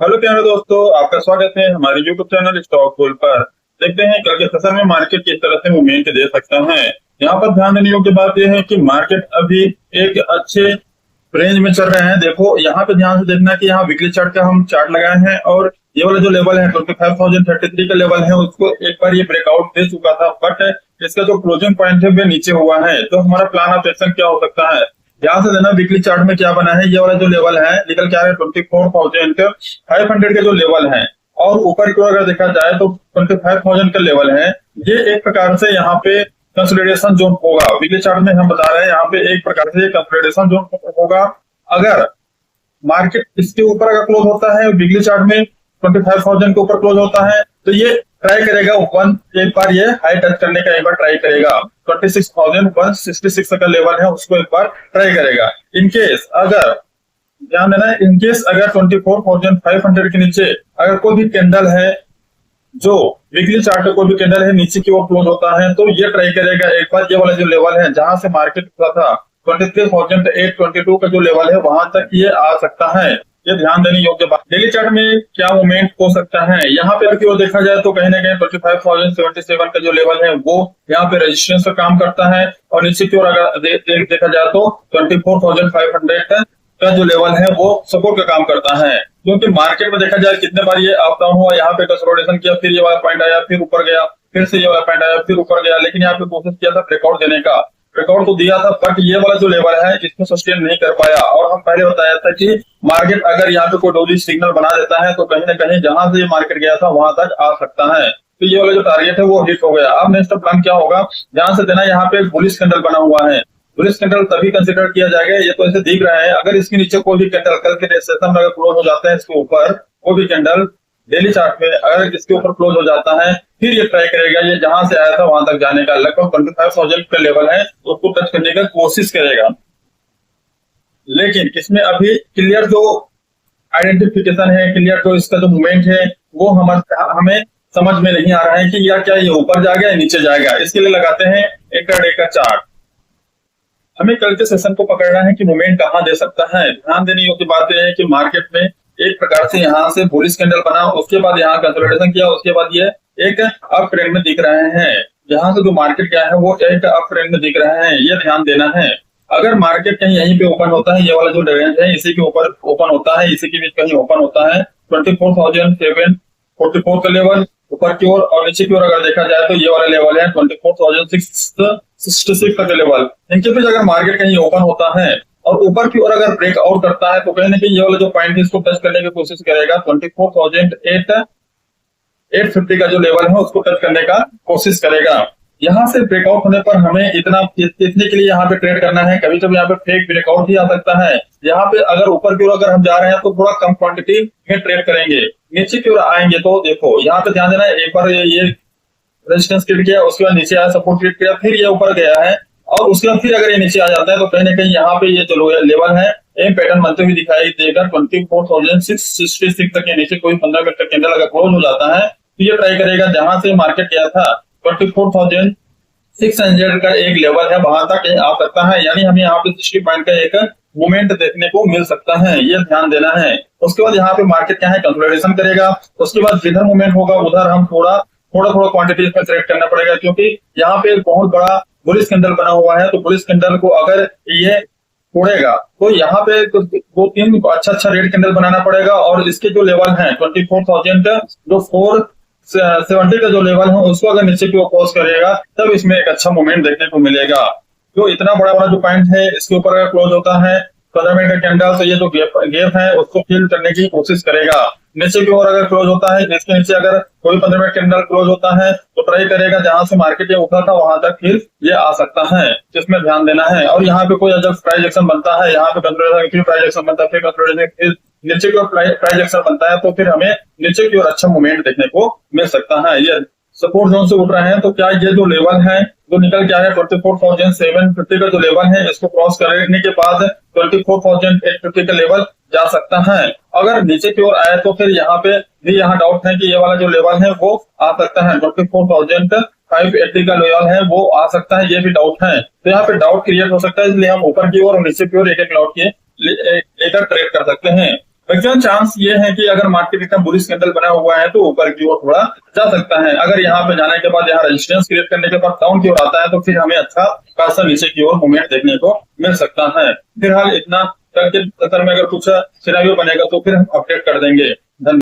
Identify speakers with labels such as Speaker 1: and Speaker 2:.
Speaker 1: Hello प्यारे दोस्तों, आपका स्वागत है हमारे यूट्यूब चैनल स्टॉक बुल पर। देखते हैं कल के सेशन में मार्केट किस तरह से मूवमेंट दे सकता है। यहाँ पर ध्यान देने योग्य बात यह है कि मार्केट अभी एक अच्छे रेंज में चल रहे हैं। देखो यहाँ पे ध्यान से देखना कि यहाँ वीकली चार्ट का हम चार्ट लगाए हैं और ये वाला जो लेवल है 25,033 का लेवल है, उसको एक बार ये ब्रेकआउट दे चुका था, बट इसका जो क्लोजिंग पॉइंट है वो नीचे हुआ है। तो हमारा प्लान ऑफ एक्शन क्या हो सकता है, ध्यान से देना। वीकली चार्ट में क्या बना है, ये वाला जो लेवल है निकल के आ रहा है 24,500 का जो लेवल है, और ऊपर की ओर अगर देखा जाए तो 25,000 का लेवल है। ये एक प्रकार से यहाँ पे कंसोलिडेशन जोन होगा। वीकली चार्ट में हम बता रहे हैं यहाँ पे एक प्रकार से कंसोलिडेशन जोन होगा। अगर मार्केट इसके ऊपर अगर क्लोज होता है, वीकली चार्ट में 25,000 के ऊपर क्लोज होता है, तो ये ट्राई करेगा वन एक बार ये हाई टच करने का एक बार ट्राई करेगा। 26,166 का लेवल है, उसको एक बार ट्राई करेगा। इनकेस अगर ध्यान देना, इनकेस अगर 24,500 के नीचे अगर कोई भी कैंडल है, जो वीकली चार्ट में कोई भी कैंडल है नीचे की ओर क्लोज होता है, तो ये ट्राई करेगा एक बार ये वाला जो लेवल है जहां से मार्केट खुला था 23,822 का जो लेवल है वहां तक ये आ सकता है। ये ध्यान देने योग्य बात। डेली चार्ट में क्या मूवमेंट हो सकता है, यहाँ पे की ओर देखा जाए तो कहीं ना कहीं 25,077 का जो लेवल है वो यहाँ पे रेजिस्टेंस का काम करता है, और नीचे की ओर अगर देखा जाए तो 24,500 का जो लेवल है वो सपोर्ट का काम करता है। क्योंकि मार्केट में देखा जाए कितने बार ये अप डाउन हुआ, यहाँ पे कंसोलिडेशन किया, फिर ये वाला पॉइंट आया, फिर ऊपर गया, फिर से ये वाला पॉइंट आया, फिर ऊपर गया, लेकिन यहाँ पे कोशिश किया था ब्रेकआउट देने का, ब्रेकआउट तो दिया था, बट ये वाला जो लेवल है इसमें सस्टेन नहीं कर पाया। और हम पहले बताया था कि मार्केट अगर यहाँ पे कोई डोजी सिग्नल बना देता है तो कहीं ना कहीं जहां से ये मार्केट गया था वहां तक आ सकता है। तो ये वाला जो टारगेट है वो हिट हो गया। अब नेक्स्ट प्लान क्या होगा, ध्यान से देना, यहाँ पे बुलिश कैंडल बना हुआ है। बुलिश कैंडल तभी कंसिडर किया जाएगा, ये तो ऐसे दिख रहा है, अगर इसके नीचे कोई भी कैंडल कल के सेशन में अगर क्लोज हो जाता है, इसके ऊपर कोई भी कैंडल डेली चार्ट में अगर इसके ऊपर क्लोज हो जाता है, फिर ये ट्राई करेगा ये जहां से आया था वहां तक जाने का। लगभग 25,000 का लेवल है, उसको टच करने का कोशिश करेगा। लेकिन इसमें अभी क्लियर जो आइडेंटिफिकेशन है, क्लियर जो इसका जो मूवमेंट है वो हमें समझ में नहीं आ रहा है कि या क्या ये ऊपर जाएगा या नीचे जाएगा। इसके लिए लगाते हैं इंट्राडे का चार्ट। हमें कल के सेशन को पकड़ना है कि मूवमेंट कहाँ दे सकता है। ध्यान देने योग्य बात यह है कि मार्केट में एक प्रकार से यहाँ से बुलिश कैंडल बना, उसके बाद यहाँ कंसोलिडेशन किया, उसके बाद ये एक अप ट्रेंड में दिख रहे हैं। यहाँ से जो मार्केट क्या है वो एक अप ट्रेंड में दिख रहे हैं, ये ध्यान देना है। अगर मार्केट कहीं यहीं पे ओपन होता है, ये वाला जो रेंज है इसी के ऊपर ओपन होता है, इसी के बीच कहीं ओपन होता है 24,744 का लेवल ऊपर की ओर, और नीचे की ओर अगर देखा जाए तो ये वाला लेवल है 24,666 का लेवल। इनके बीच अगर मार्केट कहीं ओपन होता है और ऊपर की ओर अगर ब्रेकआउट करता है तो कहीं ना कहीं ये वाला जो पॉइंट है इसको टच करने की कोशिश करेगा। 24,850 का जो लेवल है उसको टच करने का कोशिश करेगा। यहाँ से ब्रेकआउट होने पर हमें इतने के लिए यहाँ पे ट्रेड करना है। कभी कभी यहाँ पे फेक ब्रेकआउट भी आ सकता है। यहाँ पे अगर ऊपर की ओर अगर हम जा रहे हैं तो थोड़ा कम क्वांटिटी में ट्रेड करेंगे। नीचे की ओर आएंगे तो देखो यहाँ पे ध्यान देना, एक बार ये रेजिस्टेंस क्रिएट किया, उसके बाद नीचे आया, सपोर्ट क्रिएट किया, फिर ये ऊपर गया है, और उसके बाद फिर अगर ये नीचे आ जाता है तो कहीं ना कहीं यहाँ पे ये जो लेवल है एक पैटर्न बनते हुए दिखाई देगा। 24,666 तक के नीचे कोई 15 मिनट का कैंडल अगर क्लोज हो जाता है तो ये ट्राई करेगा जहां से मार्केट गया था 24,600 का एक लेवल है वहां तक आ सकता है। यानी हमें यहाँ पे 60 पॉइंट का एक मूवमेंट देखने को मिल सकता है, ये ध्यान देना है। उसके बाद यहाँ पे मार्केट क्या है कंसोलिडेशन करेगा, उसके बाद जिधर मूवमेंट होगा उधर हम थोड़ा क्वांटिटी में ट्रेड करना पड़ेगा, क्योंकि यहाँ पे एक बहुत बड़ा बुलिश कैंडल बना हुआ है। तो बुलिश कैंडल को अगर ये तोड़ेगा तो यहाँ पे दो तीन अच्छा रेड कैंडल बनाना पड़ेगा, और इसके जो लेवल है 24,470 का जो लेवल है उसको अगर नीचे की ओर क्रॉस करेगा तब इसमें एक अच्छा मूवमेंट देखने को मिलेगा। जो इतना बड़ा जो पॉइंट है इसके ऊपर अगर क्लोज होता है 15 मिनट का कैंडल, तो ये जो गैप है उसको फिल करने की कोशिश करेगा। नीचे की ओर अगर क्लोज होता है, इसके नीचे अगर कोई 15 मिनट कैंडल क्लोज होता है तो ट्राई करेगा जहां से मार्केट ये उठा था वहां तक फिर ये आ सकता है, जिसमें ध्यान देना है। और यहाँ पे कोई जब प्राइस एक्शन बनता है, यहाँ पे कंसोलिडेशन प्राइस एक्शन बनता है, फिर कंसोलिडेशन नीचे की ओर प्राइस एक्शन बनता है, तो फिर हमें नीचे की ओर अच्छा मूवमेंट देखने को मिल सकता है। ये सपोर्ट जोन से उठ रहे हैं, तो क्या ये जो लेवल है जो निकल के आया 24,750 का जो लेवल है इसको क्रॉस करने के बाद 24,850 का लेवल जा सकता है। अगर नीचे की ओर आए तो फिर यहाँ पे भी यहाँ डाउट है कि ये वाला जो लेवल है वो आ सकता है 24,580 का लेवल है वो आ सकता है, ये भी डाउट है। तो यहाँ पे डाउट क्रिएट हो सकता है, इसलिए हम ऊपर की ओर और नीचे की ओर एक लॉट के लेकर ट्रेड कर सकते हैं। मैक्सिमम चांस ये है कि अगर मार्केट एकदम बुलिश कैंडल बना हुआ है तो ऊपर की ओर थोड़ा जा सकता है। अगर यहाँ पे जाने के बाद यहाँ रेजिस्टेंस क्रिएट करने के बाद डाउन की ओर आता है तो फिर हमें अच्छा खासा नीचे की ओर मूवमेंट देखने को मिल सकता है। फिलहाल इतना करके अगर कुछ सिनेरियो बनेगा तो फिर हम अपडेट कर देंगे।